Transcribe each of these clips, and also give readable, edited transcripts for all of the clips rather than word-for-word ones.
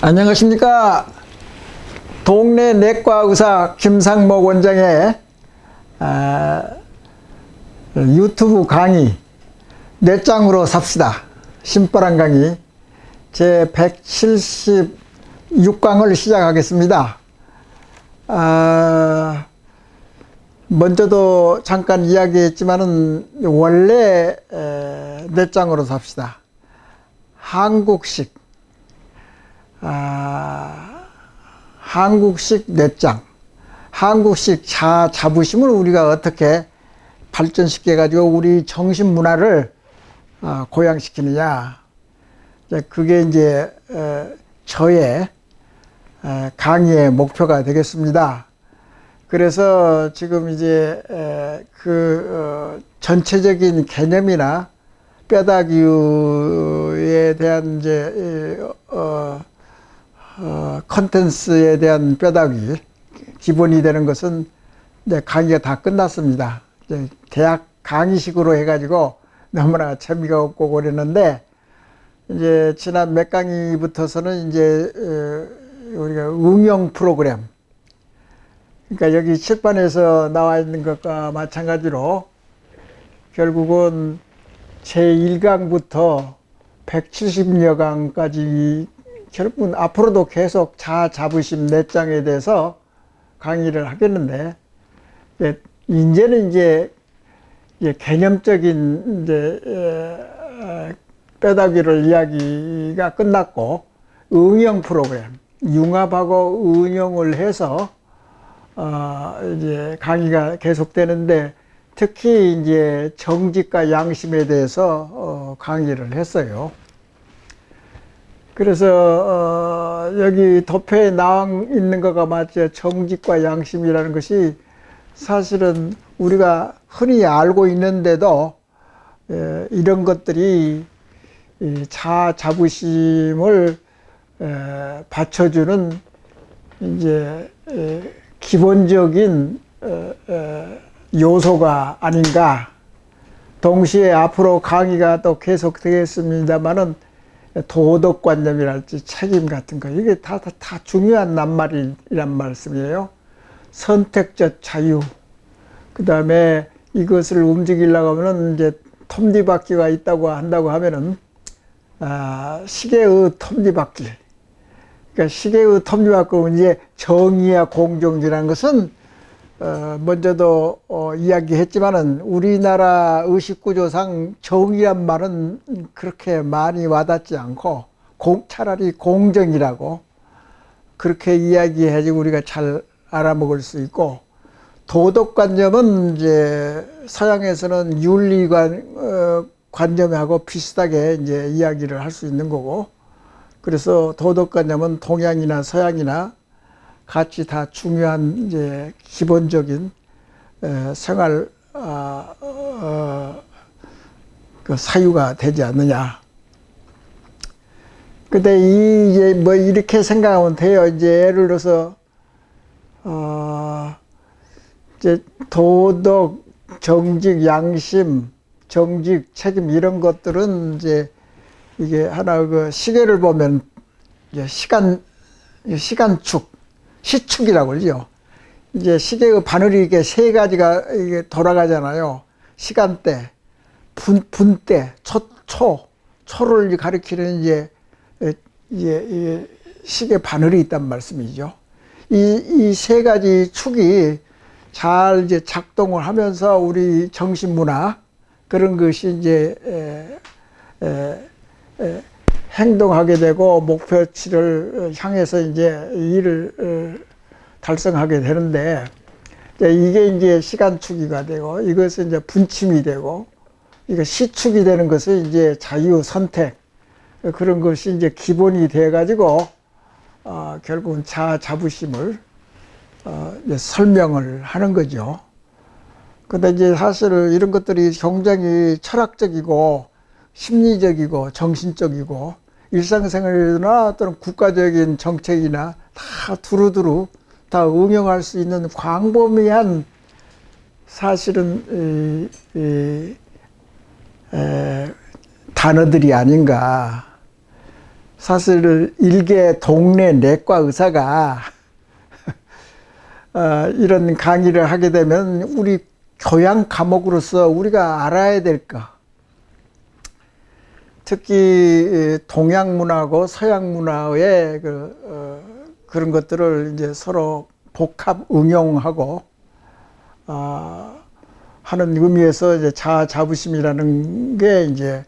안녕하십니까. 동네 내과 의사 김상목 원장의 유튜브 강의 뇌짱으로 삽시다 신바람 강의 제 176강을 시작하겠습니다. 먼저도 잠깐 이야기했지만은 원래 뇌짱으로 삽시다. 한국식 뇌짱, 한국식 자부심을 우리가 어떻게 발전시켜 가지고 우리 정신 문화를 고양시키느냐. 그게 이제 저의 강의의 목표가 되겠습니다. 그래서 지금 이제 전체적인 개념이나 뼈다귀에 대한 이제 컨텐츠에 대한 뼈다귀 기본이 되는 것은 이제 강의가 다 끝났습니다. 이제 대학 강의식으로 해가지고 너무나 재미가 없고 그랬는데 이제 지난 몇 강의부터서는 이제 우리가 응용 프로그램, 그러니까 여기 칠판에서 나와 있는 것과 마찬가지로 결국은 제1강부터 170여 강까지 결국은 앞으로도 계속 자부심 뇌짱에 대해서 강의를 하겠는데, 이제는 이제 개념적인 이제 뼈다귀를 이야기가 끝났고 응용 프로그램, 융합하고 응용을 해서 이제 강의가 계속되는데, 특히 이제 정직과 양심에 대해서 강의를 했어요. 그래서 여기 도표에 나와 있는 것과 맞죠. 정직과 양심이라는 것이 사실은 우리가 흔히 알고 있는데도 이런 것들이 자부심을 받쳐주는 이제 기본적인 요소가 아닌가. 동시에 앞으로 강의가 또 계속 되겠습니다만은 도덕관념이랄지 책임 같은 거, 이게 다 중요한 낱말이란 말씀이에요. 선택적 자유, 그 다음에 이것을 움직이려고 하면은 이제 톱니바퀴가 있다고 한다고 하면은 시계의 톱니바퀴, 그러니까 시계의 톱니바퀴는 이제 정의와 공정이라는 것은 먼저도 이야기했지만은 우리나라 의식구조상 정의란 말은 그렇게 많이 와닿지 않고 차라리 공정이라고 그렇게 이야기해야지 우리가 잘 알아먹을 수 있고, 도덕관념은 이제 서양에서는 윤리관 관념하고 비슷하게 이제 이야기를 할 수 있는 거고, 그래서 도덕관념은 동양이나 서양이나 같이 다 중요한 이제 기본적인 생활 그 사유가 되지 않느냐. 근데 이제 뭐 이렇게 생각하면 돼요. 이제 예를 들어서 이제 도덕, 정직, 양심, 정직, 책임 이런 것들은 이제 이게 하나 그 시계를 보면 이제 시간축, 시축이라고 그러죠. 이제 시계의 바늘이 이게 세 가지가 이게 돌아가잖아요. 시간대, 분대, 초를 가리키는 이제 시계 바늘이 있단 말씀이죠. 이 세 가지 축이 잘 이제 작동을 하면서 우리 정신 문화 그런 것이 이제 행동하게 되고 목표치를 향해서 이제 일을 달성하게 되는데, 이게 이제 시간축이가 되고 이것은 이제 분침이 되고, 이거 시축이 되는 것은 이제 자유 선택, 그런 것이 이제 기본이 돼 가지고 결국은 자부심을 이제 설명을 하는 거죠. 근데 이제 사실 이런 것들이 굉장히 철학적이고 심리적이고 정신적이고 일상생활이나 또는 국가적인 정책이나 다 두루두루 다 응용할 수 있는 광범위한 사실은 단어들이 아닌가. 사실 일개 동네 내과 의사가 이런 강의를 하게 되면 우리 교양 과목으로서 우리가 알아야 될 거, 특히 동양 문화하고 서양 문화의 그런 것들을 이제 서로 복합 응용하고 하는 의미에서 이제 자아자부심이라는 게 이제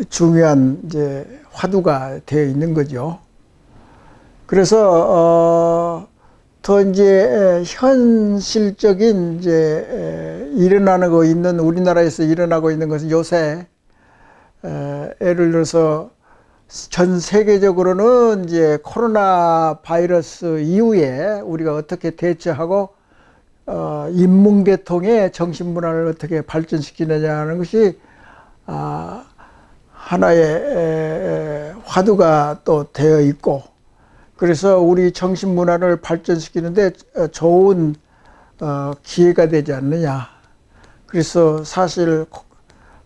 중요한 이제 화두가 되어 있는 거죠. 그래서 더 이제 현실적인 이제 일어나고 있는 우리나라에서 일어나고 있는 것은 요새 예를 들어서 전 세계적으로는 이제 코로나 바이러스 이후에 우리가 어떻게 대처하고 인문계통의 정신문화를 어떻게 발전시키느냐는 것이 하나의 화두가 또 되어 있고, 그래서 우리 정신문화를 발전시키는데 좋은 기회가 되지 않느냐. 그래서 사실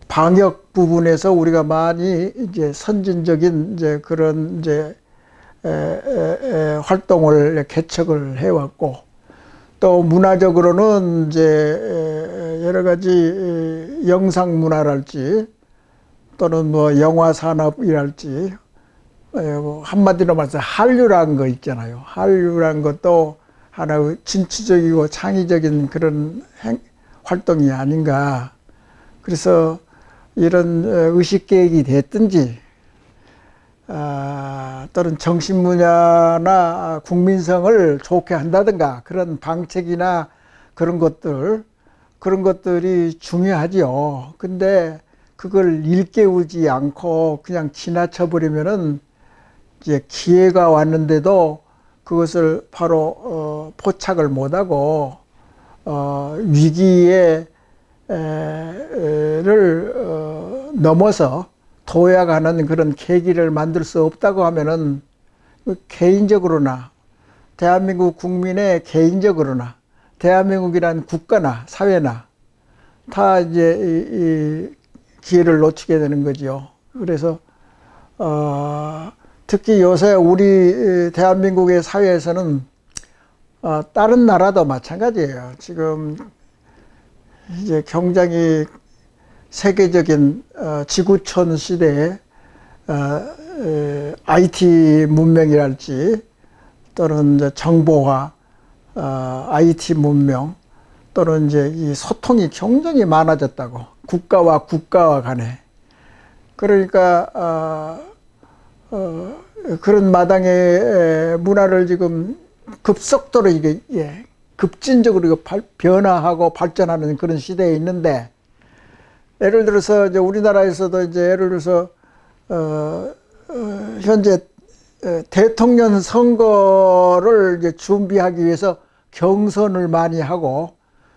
방역 부분에서 우리가 많이 이제 선진적인 이제 그런 이제 활동을 개척을 해왔고, 또 문화적으로는 이제 여러 가지 영상 문화랄지 또는 뭐 영화 산업이랄지 한마디로 말해서 한류라는 거 있잖아요. 한류라는 것도 하나의 진취적이고 창의적인 그런 활동이 아닌가. 그래서 이런 의식계획이 됐든지 또는 정신문화나 국민성을 좋게 한다든가 그런 방책이나 그런 것들이 중요하지요. 근데 그걸 일깨우지 않고 그냥 지나쳐 버리면은 이제 기회가 왔는데도 그것을 바로 포착을 못하고 위기를 넘어서 도약하는 그런 계기를 만들 수 없다고 하면은 개인적으로나 대한민국 국민의 개인적으로나 대한민국이란 국가나 사회나 다 이제 이 기회를 놓치게 되는 거죠. 그래서 특히 요새 우리 대한민국의 사회에서는 다른 나라도 마찬가지예요. 지금 이제 굉장히 세계적인 지구촌 시대에 IT 문명이랄지 또는 이제 정보화, IT 문명 또는 이제 이 소통이 굉장히 많아졌다고, 국가와 국가와 간에. 그러니까 그런 마당의 문화를 지금 급속도로 이게 급진적으로 변화하고 발전하는 그런 시대에 있는데, 예를 들어서 이제 우리나라에서도 이제 예를 들어서 현재 대통령 선거를 이제 준비하기 위해서 경선을 많이 하고,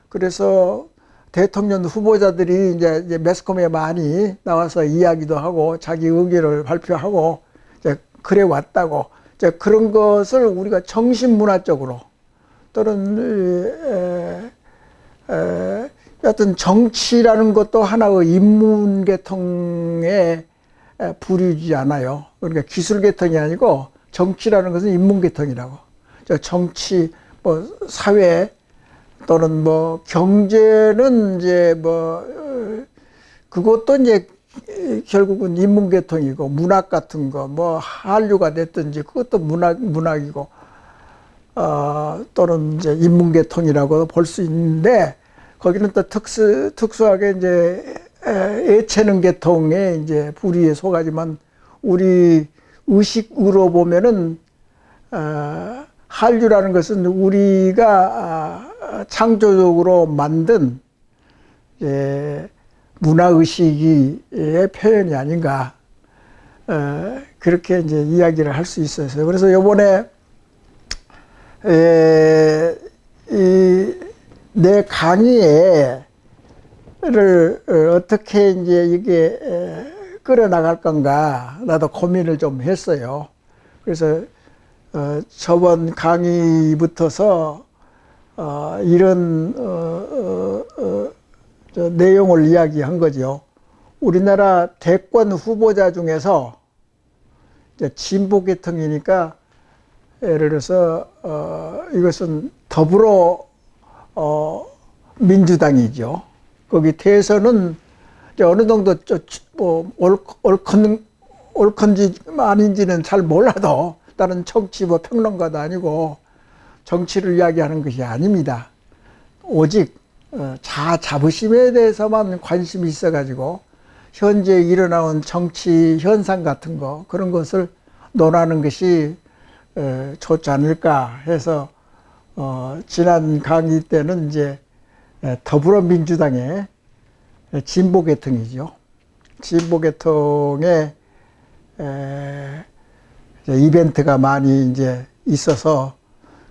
그래서 대통령 후보자들이 이제 매스컴에 많이 나와서 이야기도 하고 자기 의견을 발표하고 이제 그래 왔다고. 이제 그런 것을 우리가 정신문화적으로 또는 어떤 정치라는 것도 하나의 인문계통에 부류지 않아요. 그러니까 기술계통이 아니고 정치라는 것은 인문계통이라고. 정치, 뭐 사회 또는 뭐 경제는 이제 뭐 그것도 이제 결국은 인문계통이고, 문학 같은 거 뭐 한류가 됐든지 그것도 문학이고 또는 이제 인문계통이라고 볼 수 있는데, 거기는 또 특수하게 이제 예체능 계통의 이제 부류에 속하지만, 우리 의식으로 보면은 한류라는 것은 우리가 창조적으로 만든 문화의식의 표현이 아닌가, 그렇게 이제 이야기를 할 수 있어요. 그래서 요번에 내 강의를 어떻게 이제 이게 끌어나갈 건가, 나도 고민을 좀 했어요. 그래서 저번 강의부터서 이런 내용을 이야기한 거죠. 우리나라 대권 후보자 중에서 이제 진보 계통이니까 예를 들어서 이것은 더불어 민주당이죠. 거기 대선은 이제 어느 정도 뭐 옳건지 아닌지는 잘 몰라도 나는 정치 뭐 평론가도 아니고 정치를 이야기하는 것이 아닙니다. 오직 자부심에 대해서만 관심이 있어가지고 현재 일어나는 정치 현상 같은 거 그런 것을 논하는 것이 좋지 않을까 해서 지난 강의 때는 이제 더불어민주당의 진보계통이죠. 진보계통의 이벤트가 많이 이제 있어서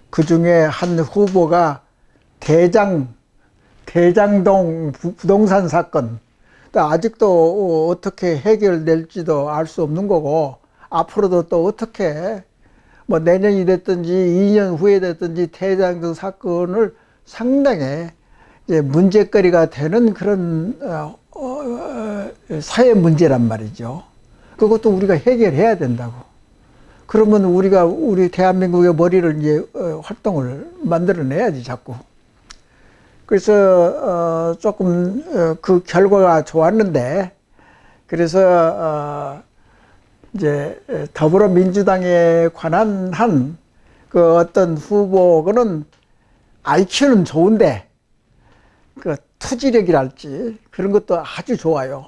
그 중에 한 후보가 대장동 부동산 사건, 아직도 어떻게 해결될지도 알 수 없는 거고, 앞으로도 또 어떻게, 뭐 내년이 됐든지 2년 후에 됐든지 대장동 사건을 상당히 이제 문제거리가 되는 그런, 사회 문제란 말이죠. 그것도 우리가 해결해야 된다고. 그러면 우리 대한민국의 머리를 이제 활동을 만들어내야지 자꾸. 그래서 조금 그 결과가 좋았는데, 그래서 이제 더불어민주당에 관한 한 그 어떤 후보는 IQ는 좋은데 그 투지력이랄지 그런 것도 아주 좋아요.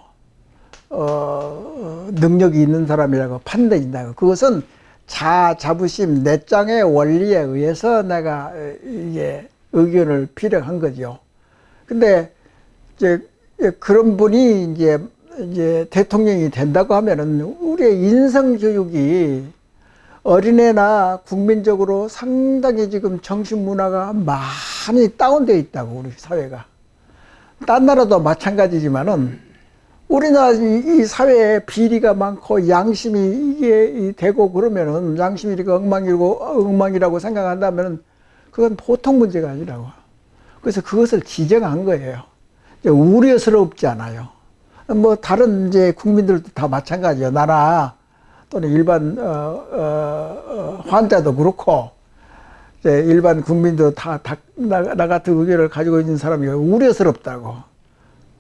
능력이 있는 사람이라고 판단된다고. 그것은 자부심, 내장의 원리에 의해서 내가 이게 의견을 피력한 거죠. 근데 이제 그런 분이 이제 대통령이 된다고 하면은 우리의 인성 교육이 어린애나 국민적으로 상당히 지금 정신 문화가 많이 다운되어 있다고, 우리 사회가. 딴 나라도 마찬가지지만은 우리나라 이 사회에 비리가 많고 양심이 이게 되고 그러면은 양심이 이렇게 엉망이라고 생각한다면은 그건 보통 문제가 아니라고. 그래서 그것을 지적한 거예요. 우려스럽지 않아요. 뭐 다른 이제 국민들도 다 마찬가지예요. 나나 또는 일반 환자도 그렇고 이제 일반 국민도 다 나 같은 의견을 가지고 있는 사람이 우려스럽다고.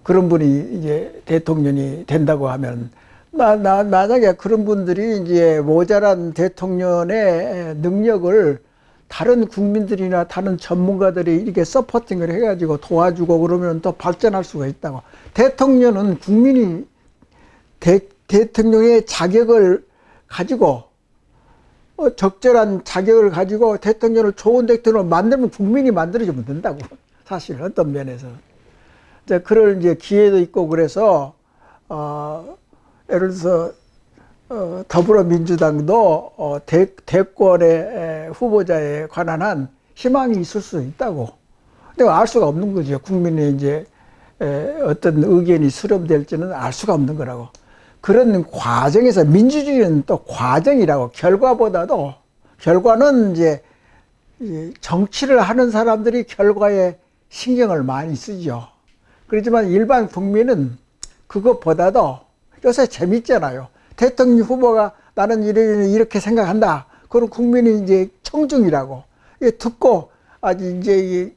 그런 분이 이제 대통령이 된다고 하면 만약에 그런 분들이 이제 모자란 대통령의 능력을 다른 국민들이나 다른 전문가들이 이렇게 서포팅을 해가지고 도와주고 그러면 또 발전할 수가 있다고. 대통령은 국민이 대통령의 자격을 가지고 적절한 자격을 가지고 대통령을 좋은 대통령을 만들면 국민이 만들어주면 된다고. 사실 어떤 면에서 그럴 이제 기회도 있고 그래서 예를 들어서 더불어민주당도 대권의 후보자에 관한 한 희망이 있을 수 있다고. 근데 알 수가 없는 거죠. 국민의 이제 어떤 의견이 수렴될지는 알 수가 없는 거라고. 그런 과정에서 민주주의는 또 과정이라고. 결과보다도 결과는 이제 정치를 하는 사람들이 결과에 신경을 많이 쓰죠. 그렇지만 일반 국민은 그것보다도 요새 재밌잖아요. 대통령 후보가 나는 이렇게 생각한다. 그럼 국민이 이제 청중이라고. 듣고 아주 이제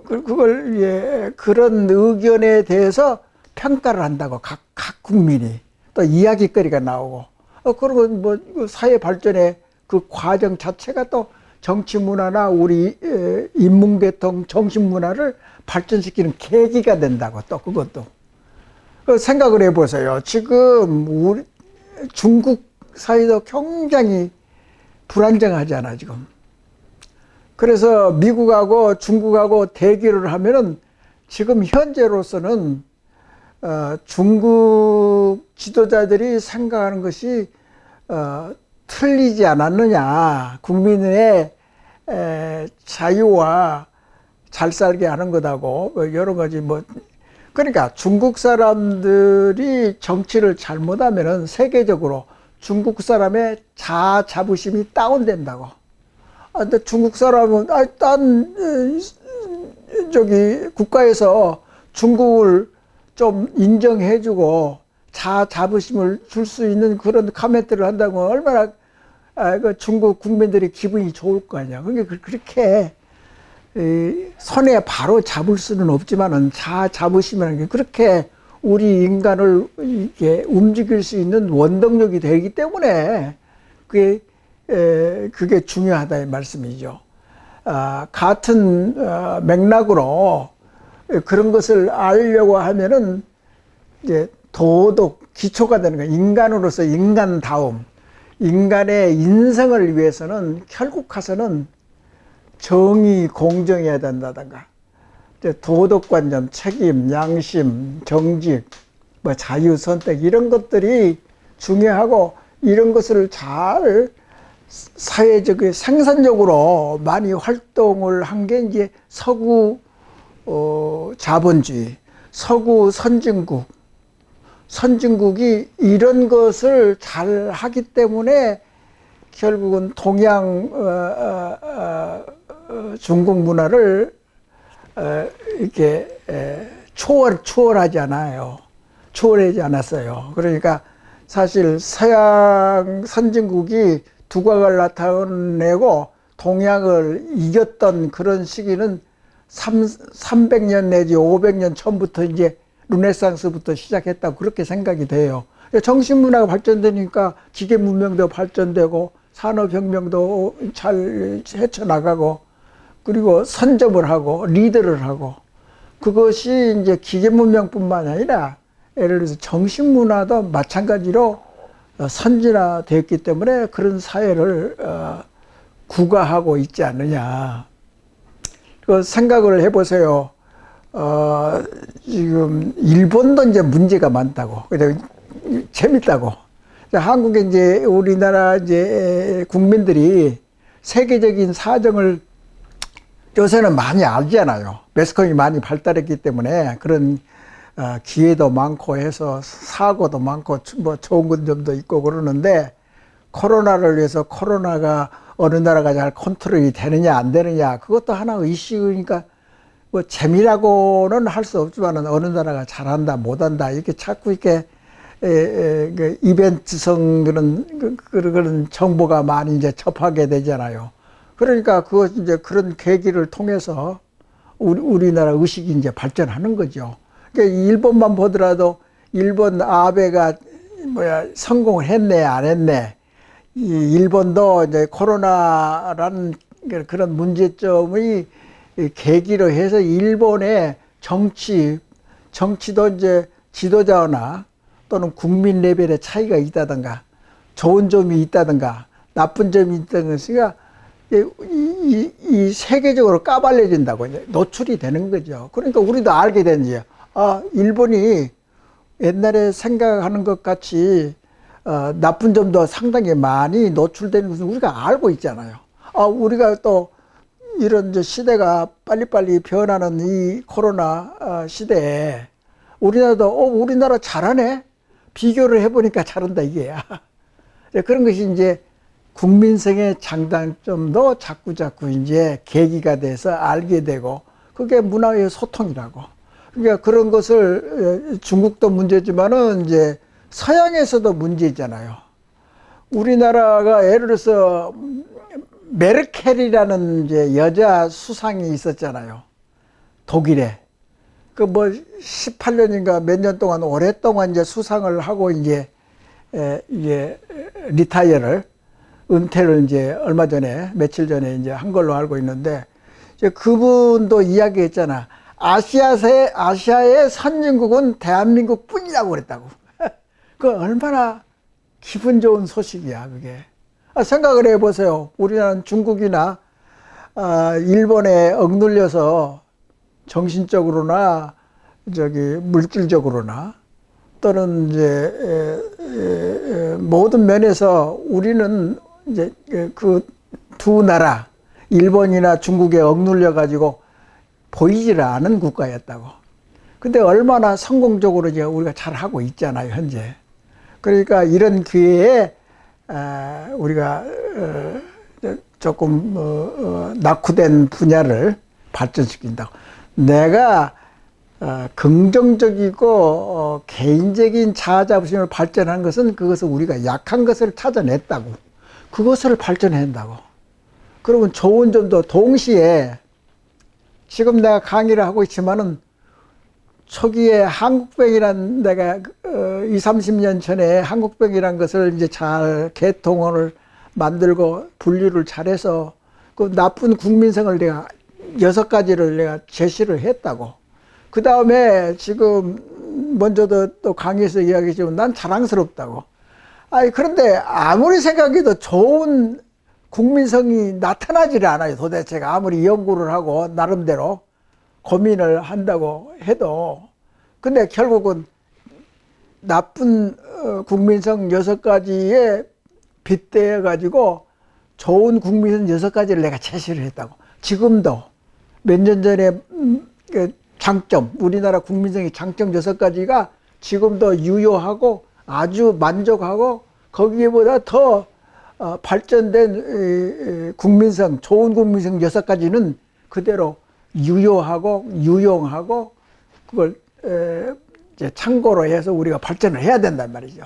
그걸 그런 의견에 대해서 평가를 한다고. 각 국민이 또 이야기거리가 나오고. 그러면 뭐 사회 발전의 그 과정 자체가 또 정치 문화나 우리 인문계통 정신 문화를 발전시키는 계기가 된다고. 또 그것도. 생각을 해보세요. 지금 우리 중국 사이도 굉장히 불안정하잖아, 지금. 그래서 미국하고 중국하고 대결을 하면은 지금 현재로서는 중국 지도자들이 생각하는 것이 틀리지 않았느냐. 국민의 자유와 잘 살게 하는 거다고. 여러 가지 뭐. 그러니까 중국 사람들이 정치를 잘못하면은 세계적으로 중국 사람의 자부심이 다운된다고. 근데 중국 사람은 딴 국가에서 중국을 좀 인정해주고 자부심을 줄 수 있는 그런 카멘트를 한다고 얼마나 그 중국 국민들이 기분이 좋을 거 아니야. 그러니까 그렇게 손에 바로 잡을 수는 없지만은 자부심이라는 게 그렇게 우리 인간을 이렇게 움직일 수 있는 원동력이 되기 때문에 그게 중요하다 이 말씀이죠. 같은 맥락으로 그런 것을 알려고 하면은 이제 도덕 기초가 되는 거예요. 인간으로서 인간다움, 인간의 인성을 위해서는 결국 가서는 정의, 공정해야 된다든가, 도덕관념, 책임, 양심, 정직, 뭐 자유 선택 이런 것들이 중요하고 이런 것을 잘 사회적 생산적으로 많이 활동을 한 게 이제 서구 자본주의, 서구 선진국이 이런 것을 잘 하기 때문에 결국은 동양 중국 문화를 이렇게 초월하지 않아요. 초월하지 않았어요. 그러니까 사실 서양 선진국이 두각을 나타내고 동양을 이겼던 그런 시기는 300년 내지 500년 전부터 이제 르네상스부터 시작했다고 그렇게 생각이 돼요. 정신문화가 발전되니까 기계 문명도 발전되고 산업혁명도 잘 헤쳐나가고 그리고 선점을 하고 리더를 하고 그것이 이제 기계 문명뿐만 아니라 예를 들어서 정신문화도 마찬가지로 선진화되었기 때문에 그런 사회를 구가하고 있지 않느냐. 그 생각을 해보세요. 지금 일본도 이제 문제가 많다고. 재밌다고. 한국에 이제 우리나라 이제 국민들이 세계적인 사정을 요새는 많이 알잖아요. 매스컴이 많이 발달했기 때문에 그런 기회도 많고 해서 사고도 많고 뭐 좋은 점도 있고 그러는데 코로나를 위해서 코로나가 어느 나라가 잘 컨트롤이 되느냐 안 되느냐 그것도 하나의 이슈니까 뭐 재미라고는 할 수 없지만 어느 나라가 잘한다 못한다 이렇게 자꾸 이렇게 그 이벤트성 그런 정보가 많이 이제 접하게 되잖아요. 그러니까 이제 그런 계기를 통해서 우리나라 의식이 이제 발전하는 거죠. 그러니까 일본만 보더라도 일본 아베가 성공을 했네 안 했네. 일본도 이제 코로나라는 그런 문제점의 계기로 해서 일본의 정치도 이제 지도자나 또는 국민 레벨의 차이가 있다든가 좋은 점이 있다든가 나쁜 점이 있다든가 그러니까 이 세계적으로 까발려진다고 이제 노출이 되는 거죠. 그러니까 우리도 알게 되지. 일본이 옛날에 생각하는 것 같이 나쁜 점도 상당히 많이 노출되는 것을 우리가 알고 있잖아요. 우리가 또 이런 시대가 빨리빨리 변하는 이 코로나 시대에 우리나라도 우리나라 잘하네? 비교를 해보니까 잘한다 이게야. 그런 것이 이제 국민성의 장단점도 자꾸 이제 계기가 돼서 알게 되고 그게 문화의 소통이라고. 그러니까 그런 것을 중국도 문제지만은 이제 서양에서도 문제잖아요. 우리나라가 예를 들어서 메르켈이라는 이제 여자 수상이 있었잖아요. 독일에. 그 뭐 18년인가 몇 년 동안 오랫동안 이제 수상을 하고 이제 리타이어를 은퇴를 이제 얼마 전에 며칠 전에 이제 한 걸로 알고 있는데 이제 그분도 이야기했잖아. 아시아의 선진국은 대한민국 뿐이라고 그랬다고. 그 얼마나 기분 좋은 소식이야 그게. 생각을 해보세요. 우리나라는 중국이나 일본에 억눌려서 정신적으로나 물질적으로나 또는 이제 모든 면에서 우리는 이제 그 두 나라 일본이나 중국에 억눌려 가지고 보이질 않은 국가였다고. 근데 얼마나 성공적으로 이제 우리가 잘 하고 있잖아요 현재. 그러니까 이런 기회에 우리가 조금 낙후된 분야를 발전시킨다고. 내가 긍정적이고 개인적인 자아 자부심을 발전한 것은 그것을 우리가 약한 것을 찾아냈다고, 그것을 발전한다고. 그러면 좋은 점도 동시에 지금 내가 강의를 하고 있지만은 초기에 한국병이란 내가 20, 30년 전에 한국병이란 것을 이제 잘 개통을 만들고 분류를 잘해서 그 나쁜 국민성을 내가 6가지를 내가 제시를 했다고. 그 다음에 지금 먼저도 또 강의에서 이야기했지만 난 자랑스럽다고. 아니 그런데 아무리 생각해도 좋은 국민성이 나타나지를 않아요. 도대체가 아무리 연구를 하고 나름대로 고민을 한다고 해도. 근데 결국은 나쁜 국민성 6가지에 빗대어 가지고 좋은 국민성 6가지를 내가 제시를 했다고. 지금도 몇 년 전에 장점, 우리나라 국민성의 장점 6가지가 지금도 유효하고 아주 만족하고 거기에보다 더 발전된 국민성, 좋은 국민성 6가지는 그대로 유효하고 유용하고 그걸 이제 참고로 해서 우리가 발전을 해야 된단 말이죠.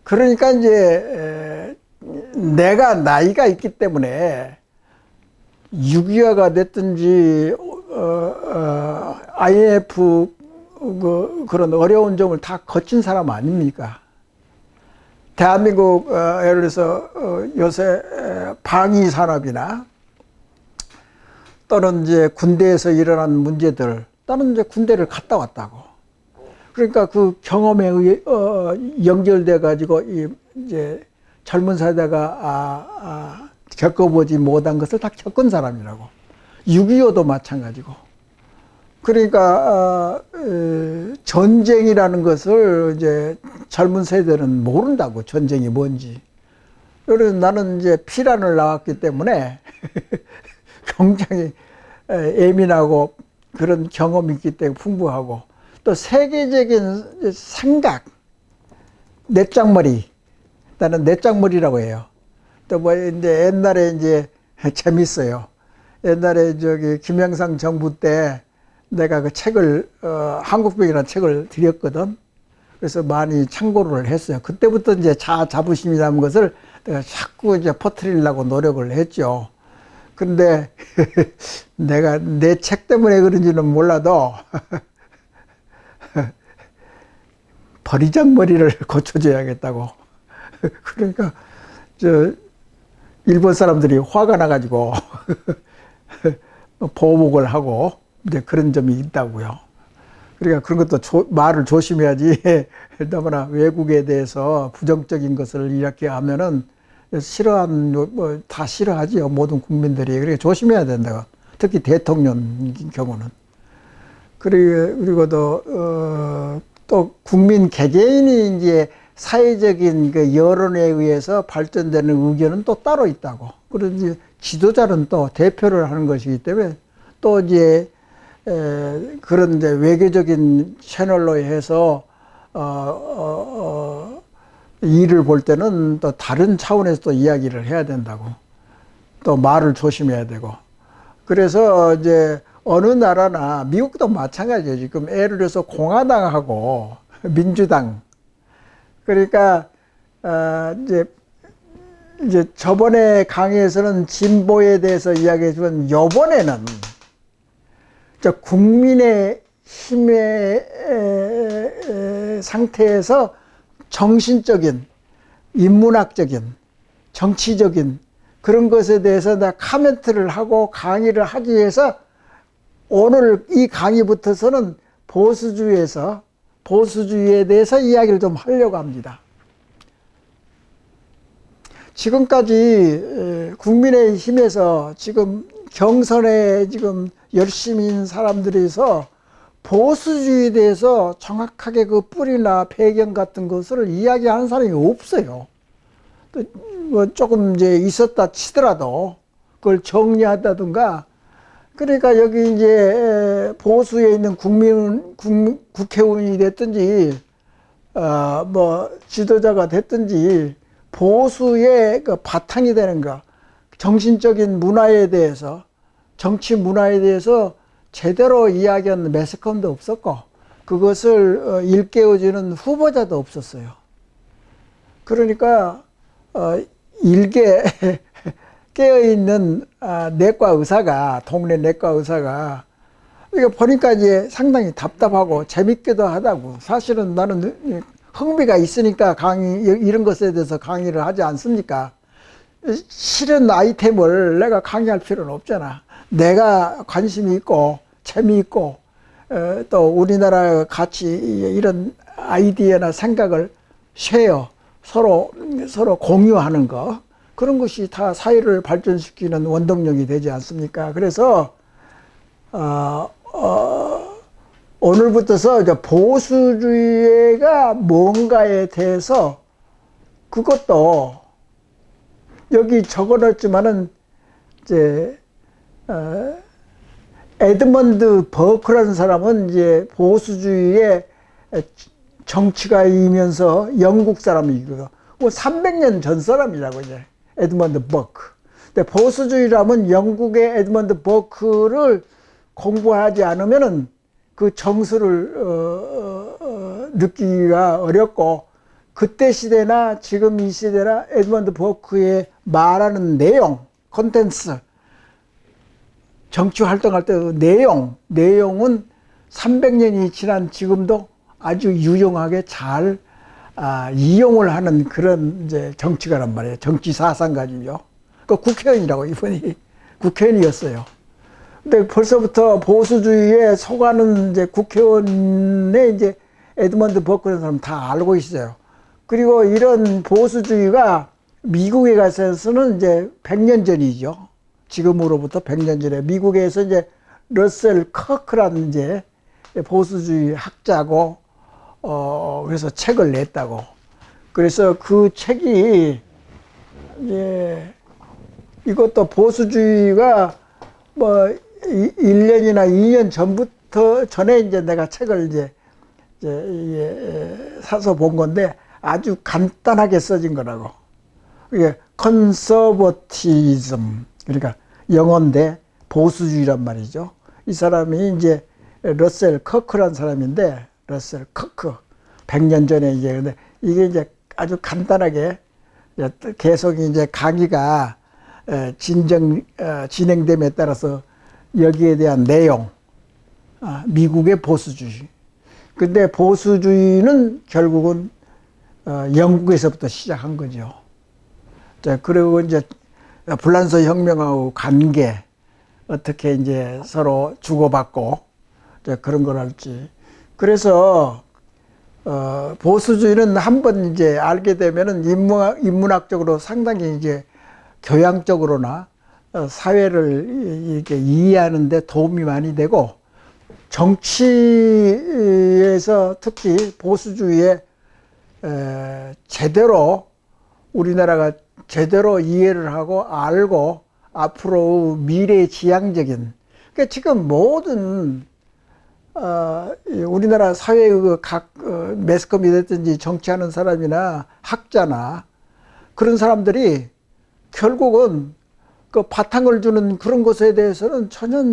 그러니까 이제 내가 나이가 있기 때문에 6.25가 됐든지 IMF 그런 어려운 점을 다 거친 사람 아닙니까? 대한민국 예를 들어서 요새 방위 산업이나 또는 이제 군대에서 일어난 문제들, 또는 이제 군대를 갔다 왔다고. 그러니까 그 경험에 의해 연결돼 가지고 이제 젊은 세대가 겪어보지 못한 것을 다 겪은 사람이라고. 6.25도 마찬가지고. 그러니까 전쟁이라는 것을 이제 젊은 세대는 모른다고, 전쟁이 뭔지. 그래서 나는 이제 피란을 나왔기 때문에 굉장히 예민하고 그런 경험이 있기 때문에 풍부하고, 또 세계적인 생각, 넷장머리, 나는 넷장머리라고 해요. 또 뭐 이제 옛날에 이제 재밌어요. 옛날에 저기 김영삼 정부 때 내가 그 책을 한국병이라는 책을 드렸거든. 그래서 많이 참고를 했어요. 그때부터 이제 자아 자부심이라는 것을 내가 자꾸 이제 퍼뜨리려고 노력을 했죠. 근데 내가 내 책 때문에 그런지는 몰라도 버리장머리를 고쳐줘야겠다고. 그러니까 일본 사람들이 화가 나가지고 보복을 하고 이제 그런 점이 있다고요. 그러니까 그런 것도 말을 조심해야지. 너무나 외국에 대해서 부정적인 것을 이렇게 하면은 다 싫어하지요. 모든 국민들이. 그러니까 조심해야 된다고. 특히 대통령 경우는. 그리고 또 국민 개개인이 이제 사회적인 그 여론에 의해서 발전되는 의견은 또 따로 있다고. 그런지 지도자는 또 대표를 하는 것이기 때문에 또 이제 그런 이제 외교적인 채널로 해서 일을 볼 때는 또 다른 차원에서 또 이야기를 해야 된다고. 또 말을 조심해야 되고. 그래서 이제 어느 나라나 미국도 마찬가지예요. 지금 예를 들어서 공화당하고 민주당. 그러니까 이제 저번에 강의에서는 진보에 대해서 이야기했지만 요번에는 국민의 힘의 상태에서 정신적인, 인문학적인, 정치적인 그런 것에 대해서 내가 코멘트를 하고 강의를 하기 위해서 오늘 이 강의부터서는 보수주의에 대해서 이야기를 좀 하려고 합니다. 지금까지 국민의힘에서 지금 경선에 지금 열심히 있는 사람들에서 보수주의에 대해서 정확하게 그 뿌리나 배경 같은 것을 이야기하는 사람이 없어요. 또 뭐 조금 이제 있었다 치더라도 그걸 정리한다든가. 그러니까 여기 이제 보수에 있는 국회의원이 됐든지 뭐 지도자가 됐든지 보수의 그 바탕이 되는 거, 정신적인 문화에 대해서, 정치 문화에 대해서 제대로 이야기하는 매스컴도 없었고 그것을 일깨워주는 후보자도 없었어요. 그러니까 일개 깨어있는 내과 의사가, 동네 내과 의사가 이거 보니까 이제 상당히 답답하고 재밌기도 하다고. 사실은 나는 흥미가 있으니까 이런 것에 대해서 강의를 하지 않습니까? 싫은 아이템을 내가 강의할 필요는 없잖아. 내가 관심이 있고 재미있고 또 우리나라 같이 이런 아이디어나 생각을 서로 공유하는 거, 그런 것이 다 사회를 발전시키는 원동력이 되지 않습니까? 그래서 오늘부터서 이제 보수주의가 뭔가에 대해서, 그것도 여기 적어놨지만은 이제 에드먼드 버크라는 사람은 이제 보수주의의 정치가이면서 영국 사람이거든. 300년 전 사람이라고 이제 에드먼드 버크. 근데 보수주의라면 영국의 에드먼드 버크를 공부하지 않으면은 그 정수를 느끼기가 어렵고, 그때 시대나 지금 이 시대나 에드먼드 버크의 말하는 내용, 콘텐츠, 정치 활동할 때 내용은 300년이 지난 지금도 아주 유용하게 잘 이용을 하는 그런 이제 정치가란 말이에요. 정치 사상가지요. 그 국회의원이라고, 이분이 국회의원이었어요. 근데 벌써부터 보수주의에 속하는 이제 국회의원의 이제 에드먼드 버크라는 사람 다 알고 있어요. 그리고 이런 보수주의가 미국에 가서는 이제 100년 전이죠. 지금으로부터 100년 전에 미국에서 이제 러셀 커크라는 이제 보수주의 학자고, 그래서 책을 냈다고. 그래서 그 책이 이제 이것도 보수주의가 뭐 1년이나 2년 전에 이제 내가 책을 이제 사서 본 건데 아주 간단하게 써진 거라고. 이게 컨서버티즘, 그러니까 영어인데 보수주의란 말이죠. 이 사람이 이제 러셀 커크란 사람인데, 러셀 커크 100년 전에 이제, 근데 이게 이제 아주 간단하게 계속 이제 강의가 진행됨에 따라서 여기에 대한 내용, 미국의 보수주의. 근데 보수주의는 결국은 영국에서부터 시작한 거죠. 자, 그리고 이제 불란서 혁명하고 관계, 어떻게 이제 서로 주고받고 그런 걸 할지. 그래서 보수주의는 한번 이제 알게 되면은 인문학적으로 상당히 이제 교양적으로나 사회를 이렇게 이해하는 데 도움이 많이 되고, 정치에서 특히 보수주의에 제대로 우리나라가 제대로 이해를 하고 알고 앞으로 미래지향적인, 그러니까 지금 모든 우리나라 사회의 각 매스컴이 됐든지 정치하는 사람이나 학자나 그런 사람들이 결국은 그 바탕을 주는 그런 것에 대해서는 전혀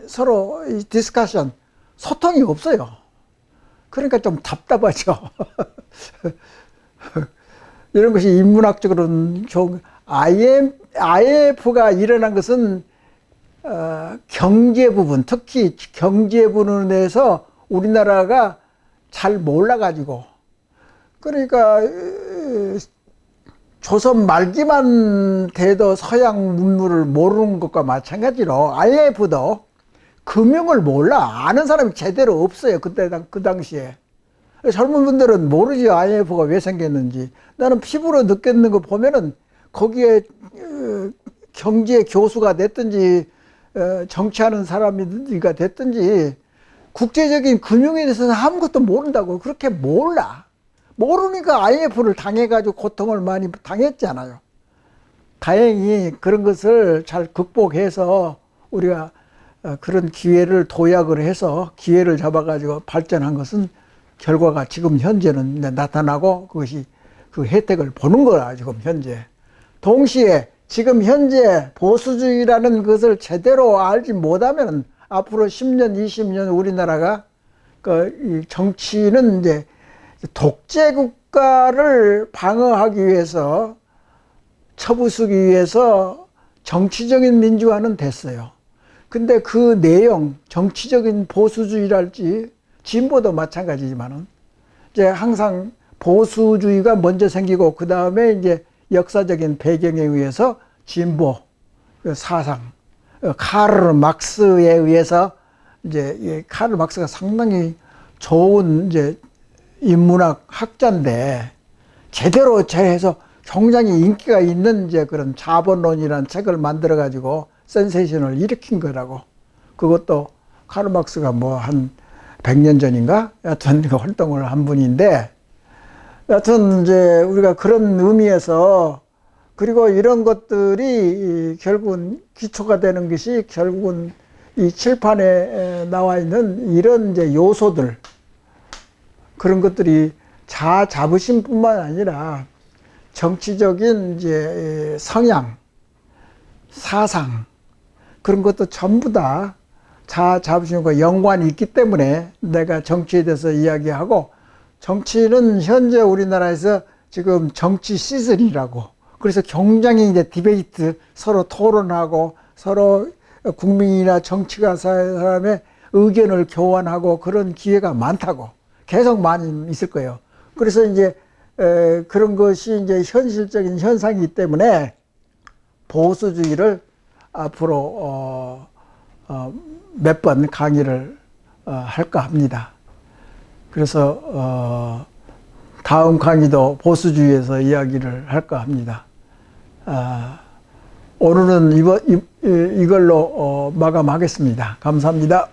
서로 디스커션, 소통이 없어요. 그러니까 좀 답답하죠. 이런 것이 인문학적으로는 IMF가 일어난 것은 경제 부분, 특히 경제 부분에서 우리나라가 잘 몰라가지고, 그러니까 조선 말기만 돼도 서양 문물을 모르는 것과 마찬가지로 IMF도 금융을 몰라. 아는 사람이 제대로 없어요. 그 당시에. 젊은 분들은 모르지, IMF가 왜 생겼는지. 나는 피부로 느꼈는 거 보면은 거기에 경제 교수가 됐든지 정치하는 사람이가 됐든지 국제적인 금융에 대해서는 아무것도 모른다고. 그렇게 몰라. 모르니까 IMF를 당해가지고 고통을 많이 당했잖아요. 다행히 그런 것을 잘 극복해서 우리가 그런 기회를 도약을 해서 기회를 잡아가지고 발전한 것은 결과가 지금 현재는 나타나고, 그것이 그 혜택을 보는 거라, 지금 현재. 동시에 지금 현재 보수주의라는 것을 제대로 알지 못하면 앞으로 10년, 20년 우리나라가 이 정치는 이제 독재 국가를 방어하기 위해서, 쳐부수기 위해서 정치적인 민주화는 됐어요. 근데 그 내용, 정치적인 보수주의랄지, 진보도 마찬가지지만은, 이제 항상 보수주의가 먼저 생기고, 그 다음에 이제 역사적인 배경에 의해서 진보, 사상, 카르 막스에 의해서, 이제 카르 막스가 상당히 좋은 이제 인문학 학자인데, 제대로 해서 굉장히 인기가 있는 이제 그런 자본론이라는 책을 만들어가지고 센세이션을 일으킨 거라고. 그것도 카르 막스가 뭐 한 100년 전인가? 여하튼 그 활동을 한 분인데, 여하튼 이제 우리가 그런 의미에서, 그리고 이런 것들이 결국은 기초가 되는 것이 결국은 이 칠판에 나와 있는 이런 이제 요소들, 그런 것들이 자부심뿐만 아니라 정치적인 이제 성향, 사상, 그런 것도 전부 다 자부심과 연관이 있기 때문에 내가 정치에 대해서 이야기하고, 정치는 현재 우리나라에서 지금 정치 시즌이라고, 그래서 굉장히 이제 디베이트, 서로 토론하고, 서로 국민이나 정치가 사람의 의견을 교환하고 그런 기회가 많다고, 계속 많이 있을 거예요. 그래서 이제 그런 것이 이제 현실적인 현상이기 때문에 보수주의를 앞으로 몇 번 강의를 할까 합니다. 그래서 다음 강의도 보수주의에서 이야기를 할까 합니다. 오늘은 이걸로 마감하겠습니다. 감사합니다.